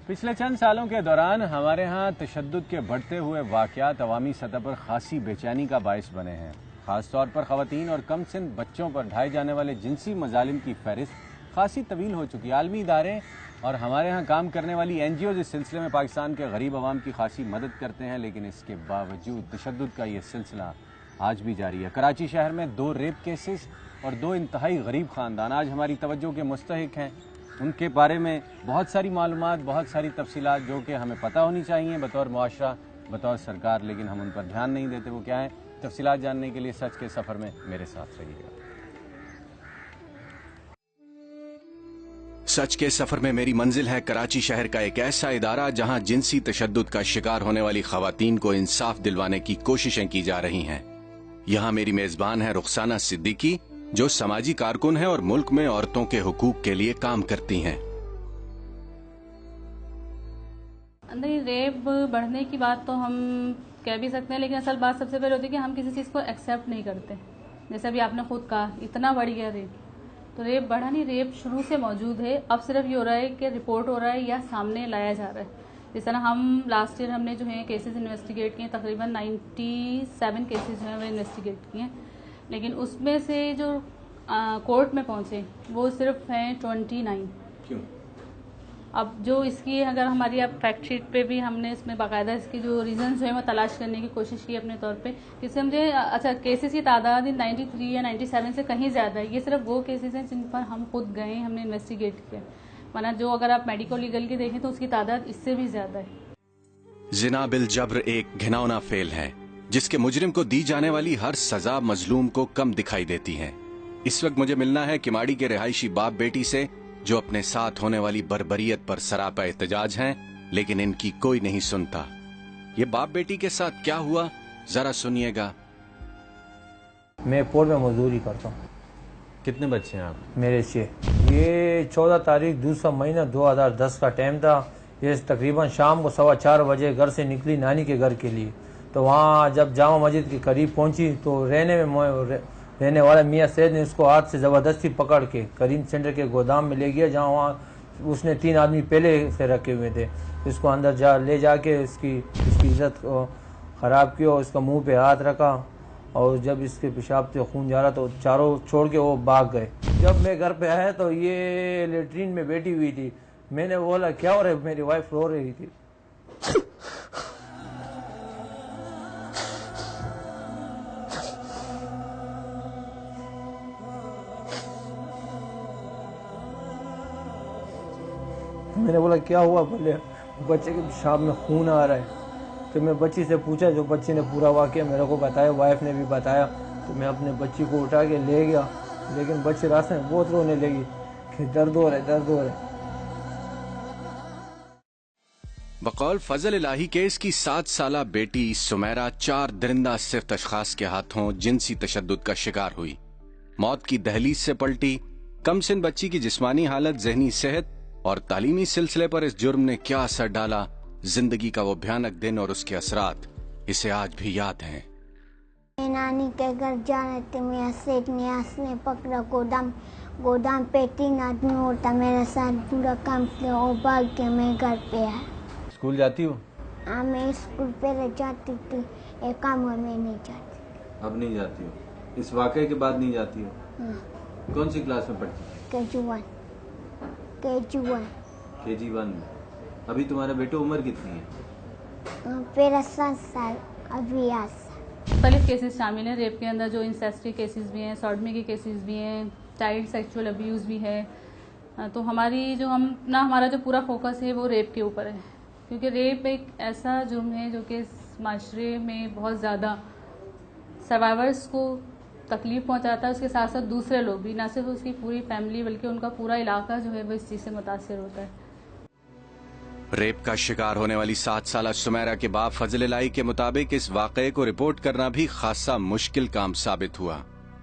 پچھلے چند سالوں کے دوران ہمارے ہاں تشدد کے بڑھتے ہوئے واقعات عوامی سطح پر خاصی بے چینی کا باعث بنے ہیں. خاص طور پر خواتین اور کم سن بچوں پر ڈھائے جانے والے جنسی مظالم کی فہرست خاصی طویل ہو چکی ہے. عالمی ادارے اور ہمارے ہاں کام کرنے والی این جی اوز اس سلسلے میں پاکستان کے غریب عوام کی خاصی مدد کرتے ہیں، لیکن اس کے باوجود تشدد کا یہ سلسلہ آج بھی جاری ہے. کراچی شہر میں 2 ریپ کیسز اور 2 انتہائی غریب خاندان آج ہماری توجہ کے مستحق ہیں. ان کے بارے میں بہت ساری معلومات، بہت ساری تفصیلات جو کہ ہمیں پتہ ہونی چاہیے بطور معاشرہ، بطور سرکار، لیکن ہم ان پر دھیان نہیں دیتے. وہ کیا ہیں؟ تفصیلات جاننے کے لیے سچ کے سفر میں میرے ساتھ رہیے گا. سچ کے سفر میں میری منزل ہے کراچی شہر کا ایک ایسا ادارہ جہاں جنسی تشدد کا شکار ہونے والی خواتین کو انصاف دلوانے کی کوششیں کی جا رہی ہیں. یہاں میری میزبان ہے رخسانہ صدیقی، جو سماجی کارکن ہے اور ملک میں عورتوں کے حقوق کے لیے کام کرتی ہیں. نہیں، ریپ بڑھنے کی بات تو ہم کہہ بھی سکتے ہیں، لیکن اصل بات سب سے پہلے ہوتی ہے کہ ہم کسی چیز کو ایکسیپٹ نہیں کرتے. جیسے ابھی آپ نے خود کہا اتنا بڑھ گیا ریپ، تو ریپ بڑھا نہیں، ریپ شروع سے موجود ہے. اب صرف یہ ہو رہا ہے کہ رپورٹ ہو رہا ہے یا سامنے لایا جا رہا ہے. جس طرح ہم لاسٹ ایئر ہم نے جو ہے کیسز انویسٹیگیٹ کیے، تقریباً 97 کیسز جو ہیں وہ انویسٹیگیٹ کیے ہیں، لیکن اس میں سے جو کورٹ میں پہنچے وہ صرف ہیں 29. کیوں؟ اب جو اس کی اگر ہماری اب فیکٹ شیٹ پہ بھی ہم نے اس میں باقاعدہ اس کی جو ریزنز ہیں وہ تلاش کرنے کی کوشش کی اپنے طور پہ، جس سے مجھے اچھا کیسز کی تعداد 93 یا 97 سے کہیں زیادہ ہے. یہ صرف وہ کیسز ہیں جن پر ہم خود گئے، ہم نے انویسٹیگیٹ کیا، ورنہ جو اگر آپ میڈیکو لیگل کی دیکھیں تو اس کی تعداد اس سے بھی زیادہ ہے. زنا بالجبر ایک گھناؤنا فعل ہے جس کے مجرم کو دی جانے والی ہر سزا مظلوم کو کم دکھائی دیتی ہے. اس وقت مجھے ملنا ہے کماڑی کے رہائشی باپ بیٹی سے جو اپنے ساتھ ہونے والی بربریت پر سراپا احتجاج ہیں، لیکن ان کی کوئی نہیں سنتا. یہ باپ بیٹی کے ساتھ کیا ہوا ذرا سنیے گا. میں پور میں مزدوری کرتا ہوں. کتنے بچے ہیں آپ؟ میرے 6. یہ 14 تاریخ دوسرا مہینہ 2010 کا ٹائم تھا. یہ تقریباً شام کو 4:15 بجے گھر سے نکلی نانی کے گھر کے لیے. تو وہاں جب جامع مسجد کے قریب پہنچی تو رہنے والا میاں سید نے اس کو ہاتھ سے زبردستی پکڑ کے کریم سینٹر کے گودام میں لے گیا، جہاں وہاں اس نے 3 آدمی پہلے سے رکھے ہوئے تھے. اس کو اندر لے جا کے اس کی عزت کو خراب کیا اور اس کا منہ پہ ہاتھ رکھا، اور جب اس کے پیشاب سے خون جا رہا تو چاروں چھوڑ کے وہ بھاگ گئے. جب میں گھر پہ آیا تو یہ لیٹرین میں بیٹھی ہوئی تھی. میں نے بولا کیا ہو رہا ہے؟ میری وائف رو رہی تھی. میں نے بولا کیا ہوا؟ بولے بچے کے پیشاب میں خون آ رہا ہے. تو میں بچی سے پوچھا، جو بچی نے پورا واقعہ میرے کو بتایا، وائف نے بھی بتایا. تو میں اپنے بچی کو اٹھا کے لے گیا، لیکن بچی راستے میں بہت رونے لگی کہ درد ہو رہا ہے، درد ہو رہا ہے. بقول فضل الہی کے اس کی 7 سالہ بیٹی سمیرہ 4 درندہ صفت اشخاص کے ہاتھوں جنسی تشدد کا شکار ہوئی. موت کی دہلیز سے پلٹی. کم سن بچی کی جسمانی حالت، ذہنی صحت اور تعلیمی سلسلے پر اس جرم نے کیا اثر ڈالا، زندگی کا وہ بھیانک دن اور اس کے اثرات اسے آج بھی یاد ہیں. نانی کے گھر جانا تھے، میاں سیٹ نے پکڑا گودام پہ 3 آدمی ہوتا میرے ساتھ پورا کام کیا اور بھاگ کے میں گھر پہ آیا. اسکول جاتی ہو؟ ہاں، میں اسکول پہلے جاتی تھی، ایک کام میں نہیں جاتی. اب نہیں جاتی ہو؟ اس واقعے کے بعد نہیں جاتی ہو؟ ہاں. کون سی کلاس میں پڑھتی؟ کے جی 1 میں. ابھی تمہارے بیٹے عمر کتنی ہے؟ پہلا 7 سال، ابھی 8 سال. مختلف کیسز شامل ہیں ریپ کے اندر، جو انسیسٹری کیسز بھی ہیں، سوڈمی کے کیسز بھی ہیں، چائلڈ سیکچول ابیوز بھی ہے. تو ہمارا جو پورا فوکس ہے وہ ریپ کے اوپر ہے، کیونکہ ریپ ایک ایسا جرم ہے جو کہ معاشرے میں بہت زیادہ سروائیورس کو تکلیف پہنچاتا ہے. اس کے ساتھ ساتھ دوسرے لوگ بھی، نہ صرف اس کی پوری فیملی بلکہ ان کا پورا علاقہ جو ہے وہ اس چیز سے متاثر ہوتا ہے. ریپ کا شکار ہونے والی 7 سالہ سمیرہ کے باپ فضل الہی کے مطابق اس واقعے کو رپورٹ کرنا بھی خاصا مشکل کام ثابت ہوا.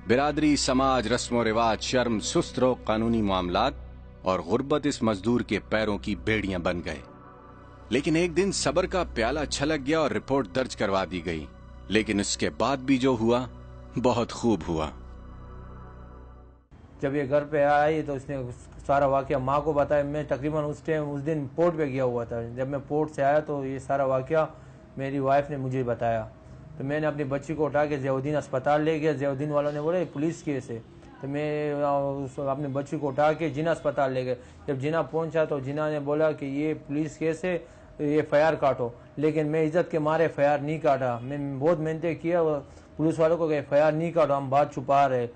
برادری، سماج، رسم و رواج، شرم، سست رو قانونی معاملات اور غربت اس مزدور کے پیروں کی بیڑیاں بن گئے. لیکن ایک دن صبر کا پیالہ چھلک گیا اور رپورٹ درج کروا دی گئی. لیکن اس کے بعد بھی جو ہوا بہت خوب ہوا. جب یہ گھر پہ آئی تو اس نے سارا واقعہ ماں کو بتایا. میں تقریباً اس دن پورٹ پہ گیا ہوا تھا. جب میں پورٹ سے آیا تو یہ سارا واقعہ میری وائف نے مجھے بتایا. تو میں نے اپنی بچی کو اٹھا کے ضیاءالدین اسپتال لے گیا. ضیاءالدین والوں نے بولا یہ پولیس کیس ہے. تو میں اپنی بچی کو اٹھا کے جناح اسپتال لے گئے. جب جناح پہنچا تو جناح نے بولا کہ یہ پولیس کیس ہے, یہ FIR کاٹو. لیکن میں عزت کے مارے FIR نہیں کاٹا. میں بہت محنتیں کیا پولیس والوں کو کہ FIR نہیں کاٹو, ہم بات چھپا رہے.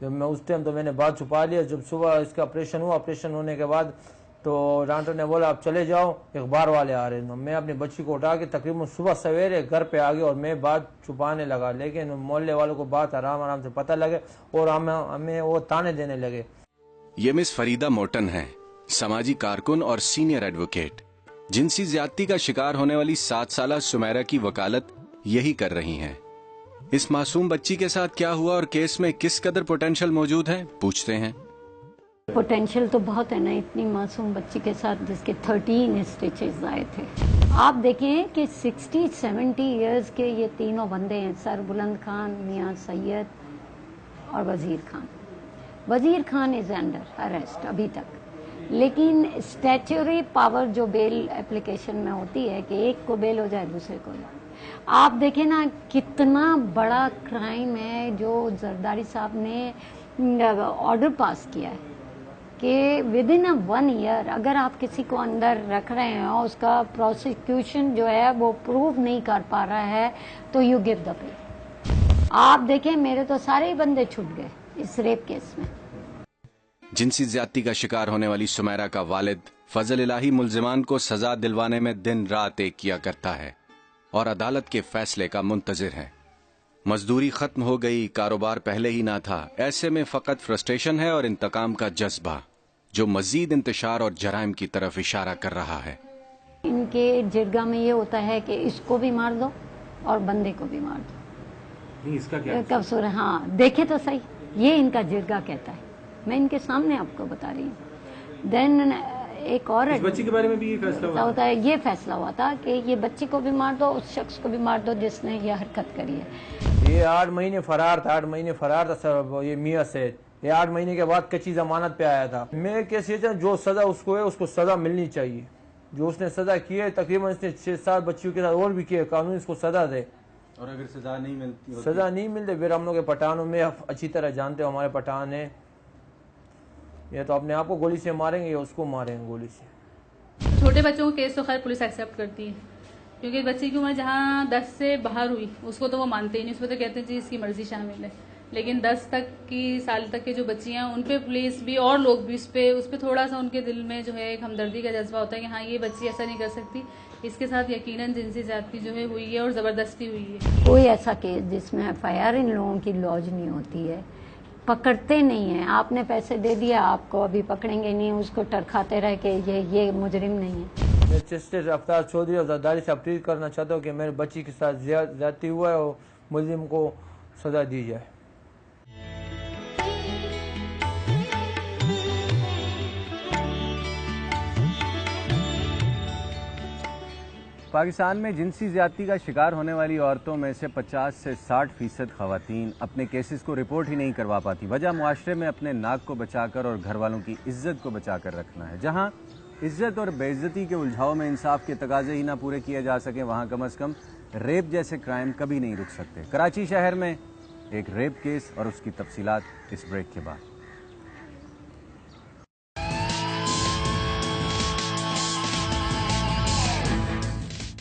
جب میں اس ٹائم تو میں نے بات چھپا لیا. جب صبح اس کا آپریشن ہوا, آپریشن ہونے کے بعد تو ڈاکٹر نے بولا آپ چلے جاؤ, اخبار والے آ رہے ہیں. میں اپنی بچی کو اٹھا کے تقریباً صبح سویرے گھر پہ آ گیا اور میں بات چھپانے لگا. لیکن محلے والوں کو بات آرام سے پتہ لگے اور ہمیں وہ تانے دینے لگے. یہ مس فریدہ موٹن ہیں, سماجی کارکن اور سینئر ایڈوکیٹ. جنسی زیادتی کا شکار ہونے والی 7 سالہ سمیرہ کی وکالت یہی کر رہی ہیں. اس معصوم بچی کے ساتھ کیا ہوا اور کیس میں کس قدر پوٹینشل موجود ہے, پوچھتے ہیں. پوٹینشیل تو بہت ہے نا اتنی معصوم بچی کے ساتھ جس کے 13 اسٹیچز آئے تھے. آپ دیکھیں کہ 60-70 ایئرز کے یہ تینوں بندے ہیں, سر بلند خان, میاں سید اور وزیر خان. وزیر خان از انڈر اریسٹ ابھی تک, لیکن اسٹیچوری پاور جو بیل اپلیکیشن میں ہوتی ہے کہ ایک کو بیل ہو جائے دوسرے کو. آپ دیکھیں نا کتنا بڑا کرائم ہے جو زرداری صاحب نے آرڈر پاس کیا ہے کہ ود ان 1 ایئر اگر آپ کسی کو اندر رکھ رہے ہیں اور اس کا پروسیکیوشن جو ہے وہ پروو نہیں کر پا رہا ہے تو یو گیو دا پے. آپ دیکھیں میرے تو سارے ہی بندے چھوٹ گئے اس ریپ کیس میں. جنسی زیادتی کا شکار ہونے والی سمیرہ کا والد فضل الہی ملزمان کو سزا دلوانے میں دن رات ایک کیا کرتا ہے اور عدالت کے فیصلے کا منتظر ہے. مزدوری ختم ہو گئی, کاروبار پہلے ہی نہ تھا. ایسے میں فقط فرسٹریشن ہے اور انتقام کا جذبہ جو مزید انتشار اور جرائم کی طرف اشارہ کر رہا ہے. ان کے جرگہ میں یہ ہوتا ہے کہ اس کو بھی مار دو اور بندے کو بھی مار دو. اس کا کیا کب سر ہاں دیکھے تو صحیح, یہ ان کا جرگہ کہتا ہے. میں ان کے سامنے آپ کو بتا رہی ہوں. دین ایک اور بچی کے بارے میں بھی یہ فیصلہ ہوتا ہے, یہ فیصلہ ہوا تھا کہ یہ بچی کو بھی مار دو, اس شخص کو بھی مار دو جس نے یہ حرکت کری ہے. یہ 8 مہینے فرار تھا. 8 مہینے فرار تھا سر یہ میاں سے. یہ 8 مہینے کے بعد کچی ضمانت پہ آیا تھا. میں کیسے جو سزا اس کو ہے اس کو سزا ملنی چاہیے. جو اس نے سزا کی ہے تقریباً اس نے 6-7 بچیوں کے ساتھ اور بھی کیے, قانون اس کو سزا دے. اور اگر سزا نہیں ملتی سزا نہیں ملتے پھر ہم لوگ کے پٹھانوں میں اچھی طرح جانتے ہو ہمارے پٹھان ہیں, یہ تو اپنے آپ کو گولی سے ماریں گے یا اس کو ماریں گے گولی سے. چھوٹے بچوں کو کیس تو خیر پولیس ایکسیپٹ کرتی ہے کیونکہ بچے کی عمر جہاں 10 سے باہر ہوئی اس کو تو وہ مانتے ہی نہیں, اس پہ تو کہتے ہیں جی اس کی مرضی شامل ہے. لیکن 10 تک کی سال تک کے جو بچیاں ہیں ان پہ پولیس بھی اور لوگ بھی اس پہ تھوڑا سا ان کے دل میں جو ہے ایک ہمدردی کا جذبہ ہوتا ہے کہ ہاں یہ بچی ایسا نہیں کر سکتی. اس کے ساتھ یقیناً جنسی زیادتی جو ہے ہوئی ہے اور زبردستی ہوئی ہے. کوئی ایسا کیس جس میں FIR ان لوگوں کی لانچ نہیں ہوتی ہے, پکڑتے نہیں ہیں. آپ نے پیسے دے دیا, آپ کو ابھی پکڑیں گے نہیں, اس کو ٹرکھاتے رہ کہ یہ مجرم نہیں ہے. میں چسٹر افطار چودھری اور زرداری سے اپیل کرنا چاہتا ہوں کہ میرے بچی کے ساتھ زیادتی ہوا ہے اور ملزم کو سزا دی جائے. پاکستان میں جنسی زیادتی کا شکار ہونے والی عورتوں میں سے 50 سے 60% خواتین اپنے کیسز کو رپورٹ ہی نہیں کروا پاتی. وجہ معاشرے میں اپنے ناک کو بچا کر اور گھر والوں کی عزت کو بچا کر رکھنا ہے. جہاں عزت اور بے عزتی کے الجھاؤ میں انصاف کے تقاضے ہی نہ پورے کیے جا سکیں وہاں کم از کم ریپ جیسے کرائم کبھی نہیں رک سکتے. کراچی شہر میں ایک ریپ کیس اور اس کی تفصیلات اس بریک کے بعد.